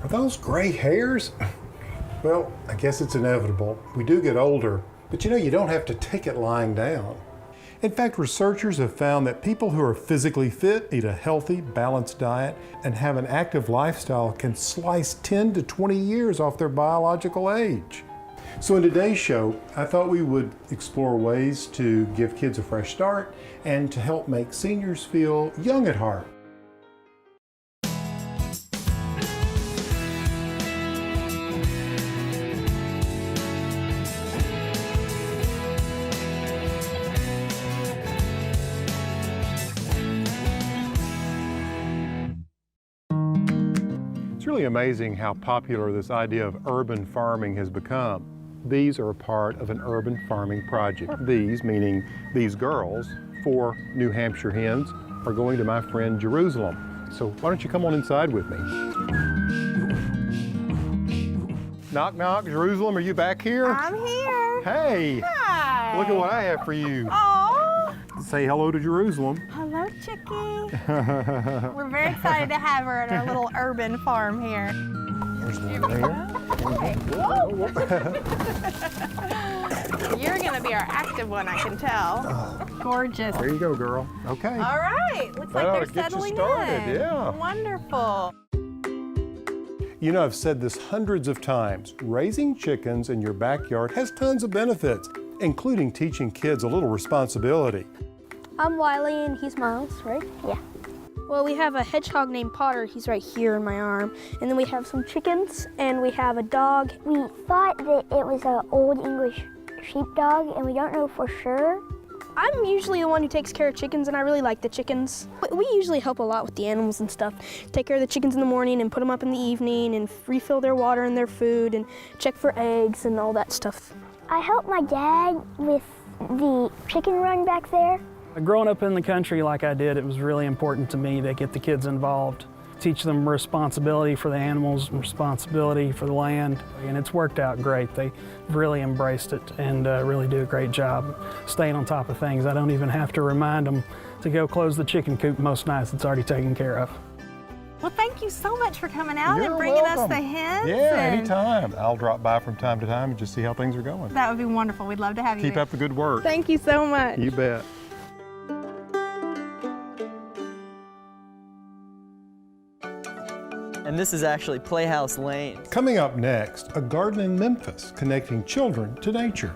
Are those gray hairs? Well, I guess it's inevitable. We do get older, but you know, you don't have to take it lying down. In fact, researchers have found that people who are physically fit, eat a healthy, balanced diet, and have an active lifestyle can slice 10 to 20 years off their biological age. So in today's show, I thought we would explore ways to give kids a fresh start and to help make seniors feel young at heart. It's really amazing how popular this idea of urban farming has become. These are a part of an urban farming project. These, meaning these girls, 4 New Hampshire hens, are going to my friend Jerusalem. So why don't you come on inside with me? Knock, knock. Jerusalem, are you back here? I'm here. Hey. Hi. Look at what I have for you. Oh. Say hello to Jerusalem. Hello, Chickie. We're very excited to have her at our little urban farm here. There's one there. Hey. You're going to be our active one, I can tell. Gorgeous. There you go, girl. Okay. All right. Looks That ought like to they're get you settling started, in. yeah. Wonderful. You know, I've said this hundreds of times. Raising chickens in your backyard has tons of benefits, including teaching kids a little responsibility. I'm Wiley and he's Miles, right? Yeah. Well, we have a hedgehog named Potter. He's right here in my arm. And then we have some chickens and we have a dog. We thought that it was an old English sheepdog, and we don't know for sure. I'm usually the one who takes care of chickens, and I really like the chickens. We usually help a lot with the animals and stuff. Take care of the chickens in the morning and put them up in the evening and refill their water and their food and check for eggs and all that stuff. I helped my dad with the chicken run back there. Growing up in the country like I did, it was really important to me to get the kids involved, teach them responsibility for the animals, responsibility for the land, and it's worked out great. They really embraced it and really do a great job staying on top of things. I don't even have to remind them to go close the chicken coop most nights. It's already taken care of. Well, thank you so much for coming out You're and bringing us welcome. the hens. Yeah, and anytime. I'll drop by from time to time and just see how things are going. That would be wonderful. We'd love to have you. Keep up the good work. Thank you so much. You bet. And this is actually Playhouse Lane. Coming up next, a garden in Memphis connecting children to nature.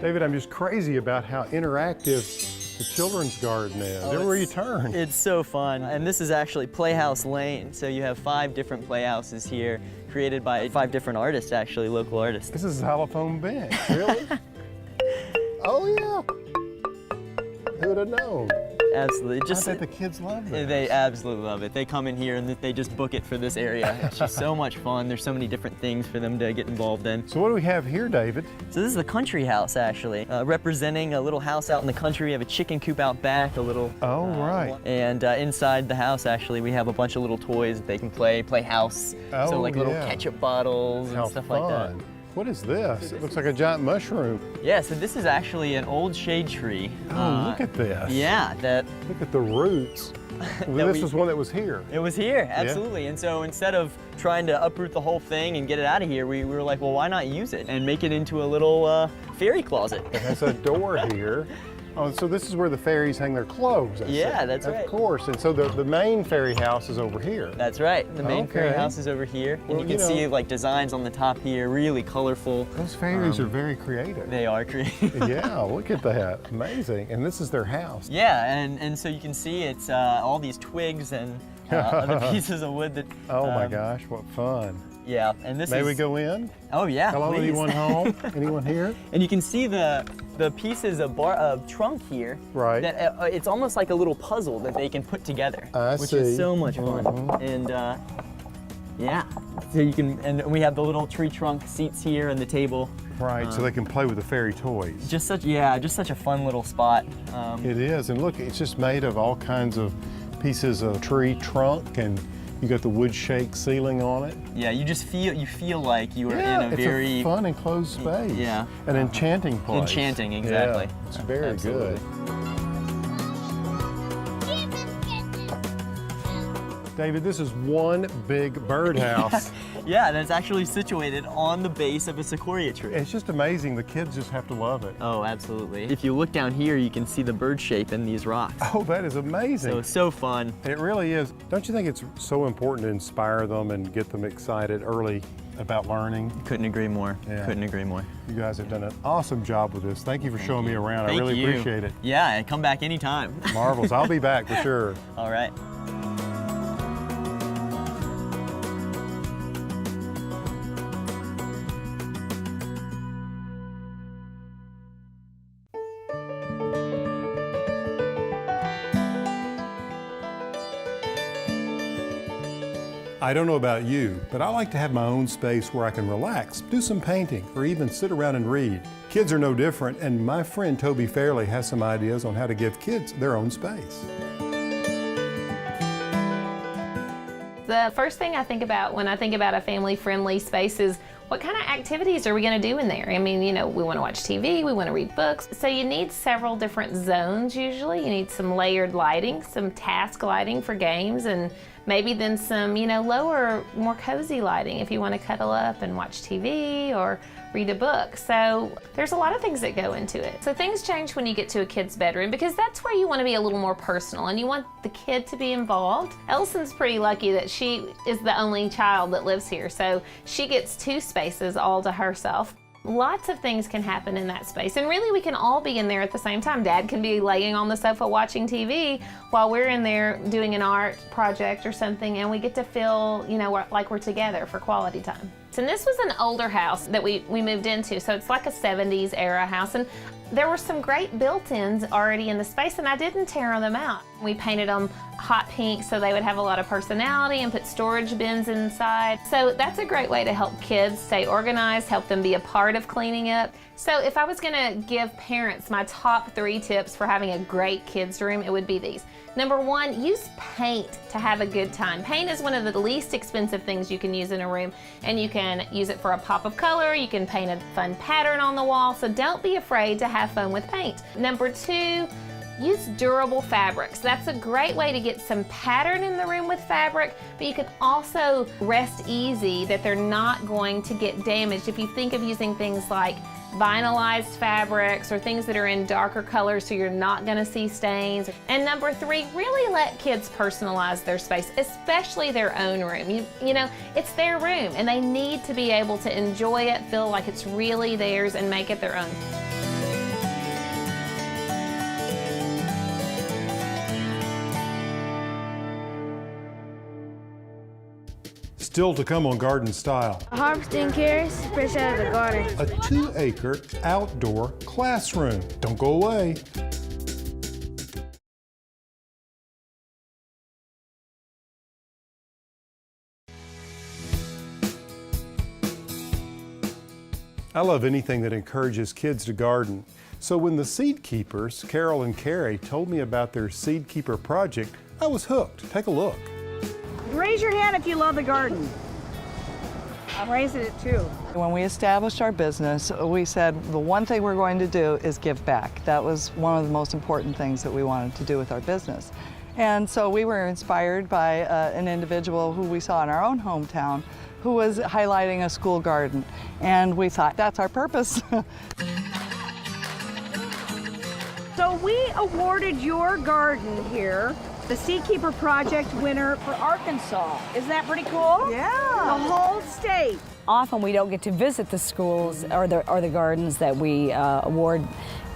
David, I'm just crazy about how interactive the children's garden is. Everywhere you turn. It's so fun. And this is actually Playhouse Lane. So you have 5 different playhouses here, created by 5 different artists, actually, local artists. This is a xylophone bench, really? Oh yeah. Who would have known? Absolutely. I bet the kids love this. They absolutely love it. They come in here and they just book it for this area. It's just so much fun. There's so many different things for them to get involved in. So what do we have here, David? So this is the country house, actually, representing a little house out in the country. We have a chicken coop out back, a little. Oh, right. And inside the house, actually, we have a bunch of little toys that they can play house. Oh, so like little yeah. ketchup bottles and How stuff fun. like that. What is this? It looks like a giant mushroom. Yeah, so this is actually an old shade tree. Oh, look at this. Yeah, Look at the roots. Well, this was one that was here. It was here, absolutely. Yeah. And so instead of trying to uproot the whole thing and get it out of here, we were like, well, why not use it and make it into a little fairy closet? It has a door here. Oh, so this is where the fairies hang their clothes. Yeah, that's right. Of course. And so the main fairy house is over here. That's right. The main fairy house is over here. And Well, you can see like designs on the top here, really colorful. Those fairies are very creative. They are creative. Yeah, look at that. Amazing. And this is their house. Yeah, and so you can see it's all these twigs and other pieces of wood that. Oh my gosh, what fun. Yeah, and this May is. we go in? Oh yeah, Hello, please. anyone home? Anyone here? And you can see the pieces of trunk here. Right. That it's almost like a little puzzle that they can put together, which see. is so much fun. And yeah, so you can, and we have the little tree trunk seats here and the table. Right, so they can play with the fairy toys. Just such a fun little spot. It is, and look, it's just made of all kinds of pieces of tree trunk, and you got the wood shake ceiling on it. Yeah, you feel like you are Yeah, in a very it's a fun enclosed space. Yeah. An enchanting place. Enchanting, exactly. Yeah, it's very Absolutely. good. David, this is one big birdhouse. Yeah, that's actually situated on the base of a sequoia tree. It's just amazing. The kids just have to love it. Oh, absolutely. If you look down here, you can see the bird shape in these rocks. Oh, that is amazing. So fun. It really is. Don't you think it's so important to inspire them and get them excited early about learning? Couldn't agree more. Yeah. Couldn't agree more. You guys have done an awesome job with this. Thank you for showing me around. Thank I really you. appreciate it. Yeah, and come back anytime. Marvelous. I'll be back for sure. All right. I don't know about you, but I like to have my own space where I can relax, do some painting, or even sit around and read. Kids are no different, and my friend Toby Fairley has some ideas on how to give kids their own space. The first thing I think about when I think about a family-friendly space is what kind of activities are we going to do in there? I mean, you know, we want to watch TV, we want to read books. So you need several different zones usually. You need some layered lighting, some task lighting for games, and maybe then some, you know, lower, more cozy lighting if you want to cuddle up and watch TV or read a book. So there's a lot of things that go into it. So things change when you get to a kid's bedroom because that's where you want to be a little more personal and you want the kid to be involved. Ellison's pretty lucky that she is the only child that lives here, so she gets 2 spaces all to herself. Lots of things can happen in that space, and really we can all be in there at the same time. Dad can be laying on the sofa watching TV while we're in there doing an art project or something, and we get to feel, you know, like we're together for quality time. And this was an older house that we moved into, so it's like a 70s era house, and there were some great built-ins already in the space, and I didn't tear them out. We painted them hot pink so they would have a lot of personality and put storage bins inside. So that's a great way to help kids stay organized, help them be a part of cleaning up. So if I was gonna give parents my top 3 tips for having a great kids room, it would be these. Number 1, use paint to have a good time. Paint is one of the least expensive things you can use in a room, and you can use it for a pop of color, you can paint a fun pattern on the wall, so don't be afraid to have fun with paint. Number 2, use durable fabrics. That's a great way to get some pattern in the room with fabric, but you can also rest easy that they're not going to get damaged. If you think of using things like vinylized fabrics or things that are in darker colors so you're not going to see stains. And number 3, really let kids personalize their space, especially their own room. You know, it's their room and they need to be able to enjoy it, feel like it's really theirs, and make it their own. Still to come on Garden Style, Harvesting carrots fresh out of the garden. a 2-acre outdoor classroom. Don't go away. I love anything that encourages kids to garden. So when the seed keepers, Carol and Carrie, told me about their seed keeper project, I was hooked. Take a look. Raise your hand if you love the garden. I'm raising it too. When we established our business, we said the one thing we're going to do is give back. That was one of the most important things that we wanted to do with our business. And so we were inspired by an individual who we saw in our own hometown who was highlighting a school garden. And we thought, that's our purpose. So we awarded your garden here the Seedkeeper Project winner for Arkansas. Isn't that pretty cool? Yeah. The whole state. Often we don't get to visit the schools or the gardens that we award,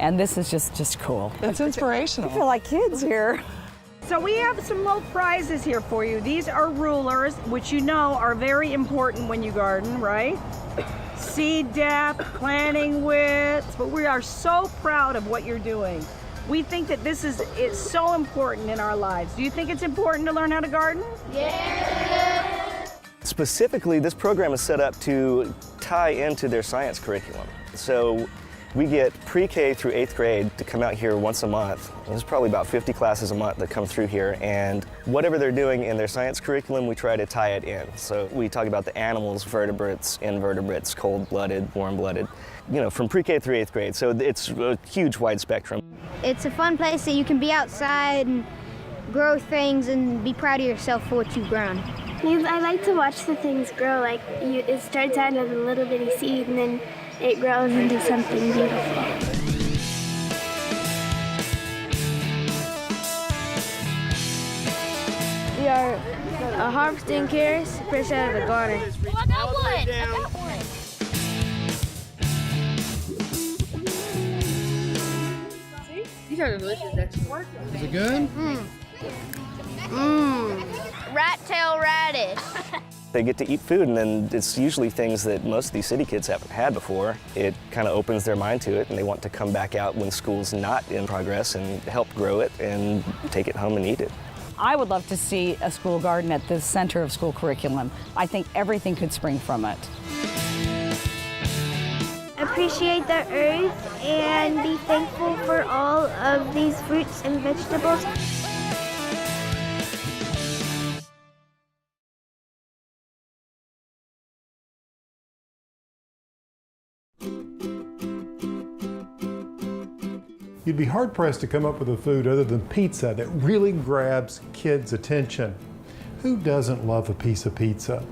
and this is just cool. It's inspirational. I feel like kids here. So we have some little prizes here for you. These are rulers, which you know are very important when you garden, right? Seed depth, planting width, but we are so proud of what you're doing. We think that this is so important in our lives. Do you think it's important to learn how to garden? Specifically, this program is set up to tie into their science curriculum. So we get pre-K through 8th grade to come out here once a month. There's probably about 50 classes a month that come through here, and whatever they're doing in their science curriculum, we try to tie it in. So we talk about the animals, vertebrates, invertebrates, cold-blooded, warm-blooded, you know, from pre-K through 8th grade. So it's a huge wide spectrum. It's a fun place that you can be outside and grow things and be proud of yourself for what you've grown. I like to watch the things grow. Like it starts out as a little bitty seed and then it grows into something beautiful. We are harvesting carrots fresh out of the garden. Oh, I got one! I got one! See? These are delicious, actually. Is it good? Rat tail radish. They get to eat food, and then it's usually things that most of these city kids haven't had before. It kind of opens their mind to it, and they want to come back out when school's not in progress and help grow it and take it home and eat it. I would love to see a school garden at the center of school curriculum. I think everything could spring from it. Appreciate the earth and be thankful for all of these fruits and vegetables. You'd be hard-pressed to come up with a food other than pizza that really grabs kids' attention. Who doesn't love a piece of pizza?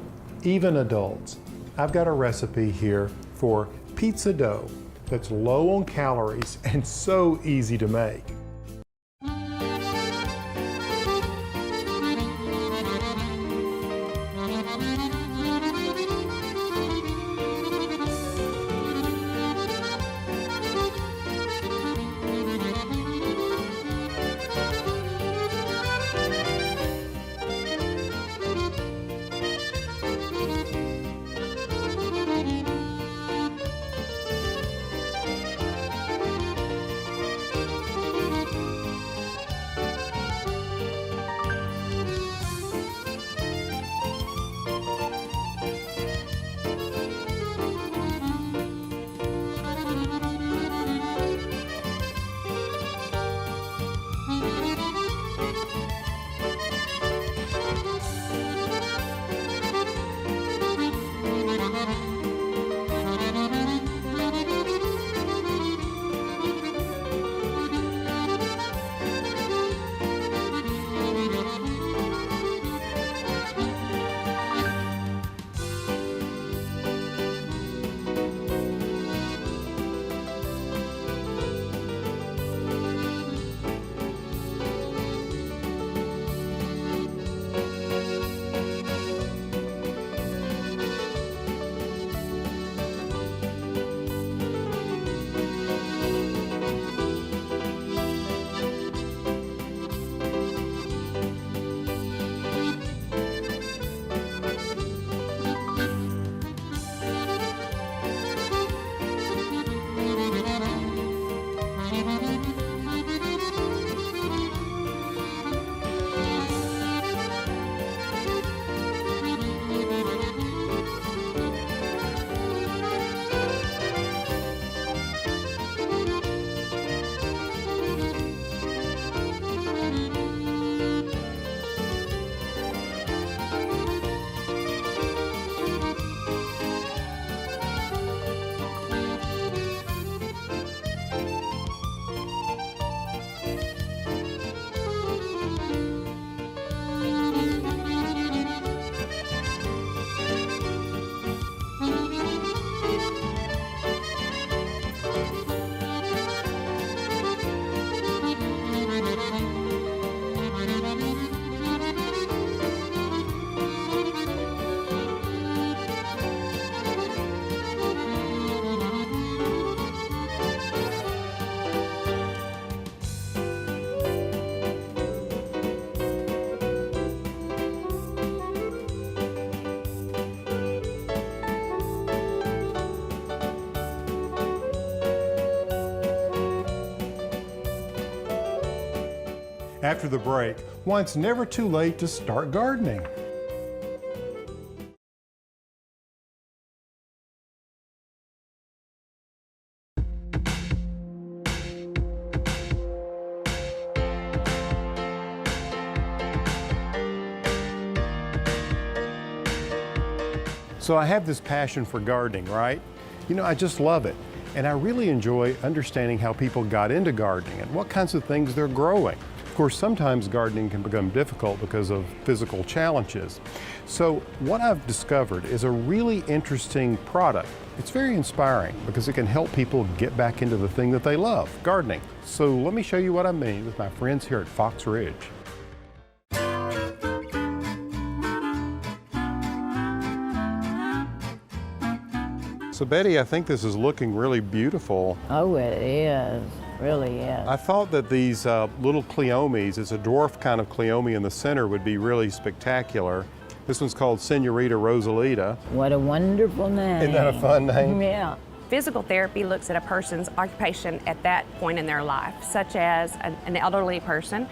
Even adults. I've got a recipe here for pizza dough that's low on calories and so easy to make. After the break, why it's never too late to start gardening. So I have this passion for gardening, right? You know, I just love it. And I really enjoy understanding how people got into gardening and what kinds of things they're growing. Of course, sometimes gardening can become difficult because of physical challenges. So what I've discovered is a really interesting product. It's very inspiring because it can help people get back into the thing that they love, gardening. So let me show you what I mean with my friends here at Fox Ridge. So Betty, I think this is looking really beautiful. Oh, it is. Really is. I thought that these little cleomes, it's a dwarf kind of cleome in the center, would be really spectacular. This one's called Senorita Rosalita. What a wonderful name. Isn't that a fun name? Yeah. Physical therapy looks at a person's occupation at that point in their life, such as an elderly person.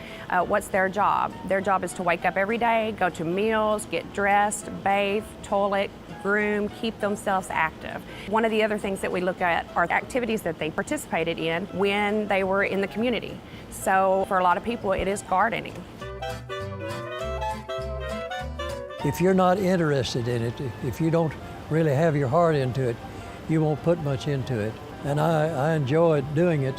What's their job? Their job is to wake up every day, go to meals, get dressed, bathe, toilet, groom, keep themselves active. One of the other things that we look at are activities that they participated in when they were in the community. So for a lot of people, it is gardening. If you're not interested in it, if you don't really have your heart into it, you won't put much into it. And I enjoy doing it.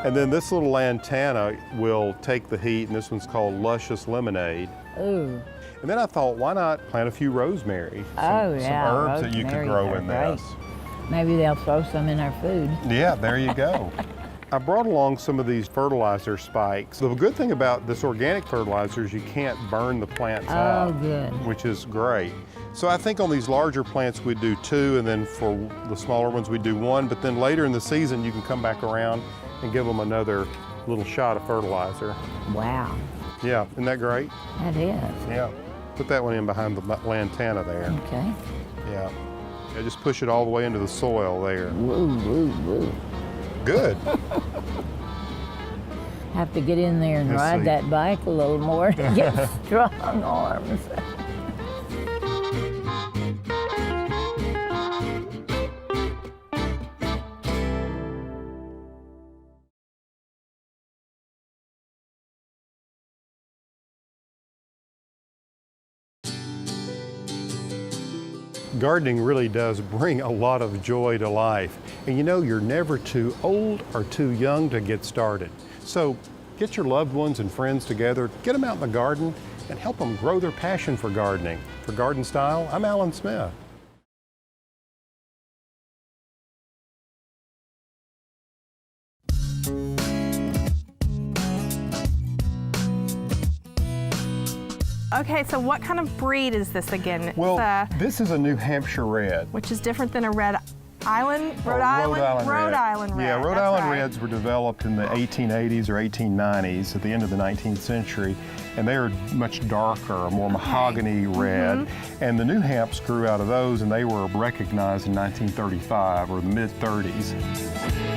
And then this little lantana will take the heat, and this one's called Luscious Lemonade. Ooh. And then I thought, why not plant a few rosemary? Some herbs that you could grow in this. Maybe they'll throw some in our food. Yeah, there you go. I brought along some of these fertilizer spikes. The good thing about this organic fertilizer is you can't burn the plants out, which is great. So I think on these larger plants we'd do 2, and then for the smaller ones we'd do 1, but then later in the season you can come back around and give them another little shot of fertilizer. Wow. Yeah, isn't that great? That is. Yeah. Put that one in behind the lantana there. Okay. Yeah. Yeah, just push it all the way into the soil there. Woo, woo, woo. Good. Have to get in there and ride that bike a little more to get strong arms. Gardening really does bring a lot of joy to life. And you know, you're never too old or too young to get started. So get your loved ones and friends together, get them out in the garden, and help them grow their passion for gardening. For Garden Style, I'm Alan Smith. Okay, so what kind of breed is this again? Well, this is a New Hampshire red. Which is different than a Rhode Island red. Yeah, Rhode Island right. reds were developed in the 1880s or 1890s at the end of the 19th century, and they are much darker, a more mahogany red. And the New Hamps grew out of those, and they were recognized in 1935 or the mid-30s.